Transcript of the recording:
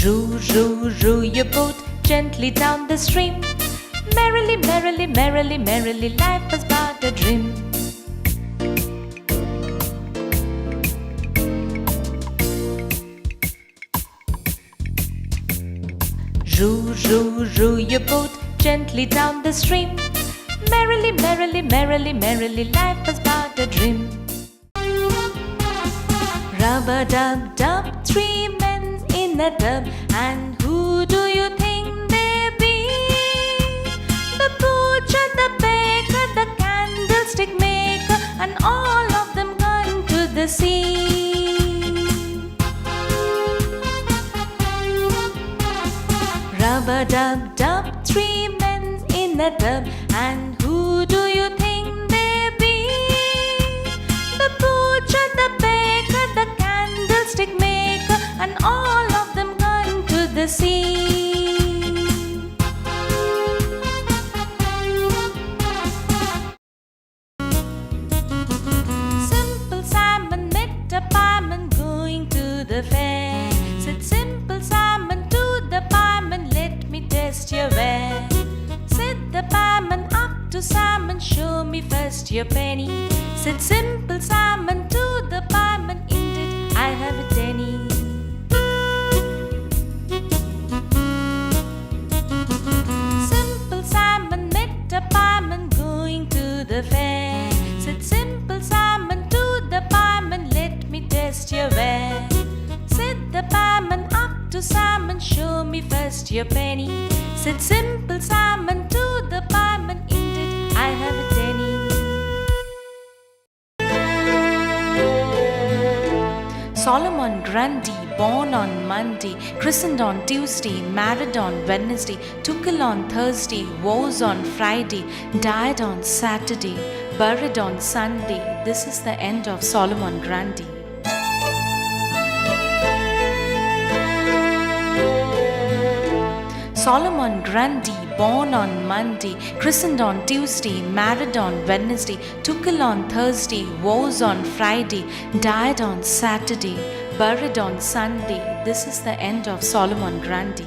Row, row, row your boat gently down the stream. Merrily, merrily, merrily, merrily, life was but a dream. Row, row, row your boat gently down the stream. Merrily, merrily, merrily, merrily, life was but a dream. Rub-a-dub-dub, three men in a tub, and who do you think they be? The butcher, the baker, the candlestick maker, and all of them gone to the sea. Rub-a-dub-dub, three men in a tub, and who do you think they be? The butcher, the baker, the candlestick maker, and all of them gone to the sea. Simple Simon met a pieman going to the fair. Said Simple Simon to the pieman, let me test your ware. Said the pieman up to Simon, show me first your penny. Said Simple Simon to the pieman, indeed I have a penny. Simple Simon met a pieman going to the fair. Said Simple Simon to the pieman, let me test your ware. Said the pieman up to Simon, show me first your penny. Said Simple Simon to the pieman, indeed I have a penny. Solomon Grundy, born on Monday, christened on Tuesday, married on Wednesday, took ill on Thursday, was on Friday, died on Saturday, buried on Sunday. This is the end of Solomon Grundy. Solomon Grundy, born on Monday, christened on Tuesday, married on Wednesday, took ill on Thursday, was on Friday, died on Saturday, buried on Sunday. This is the end of Solomon Grundy.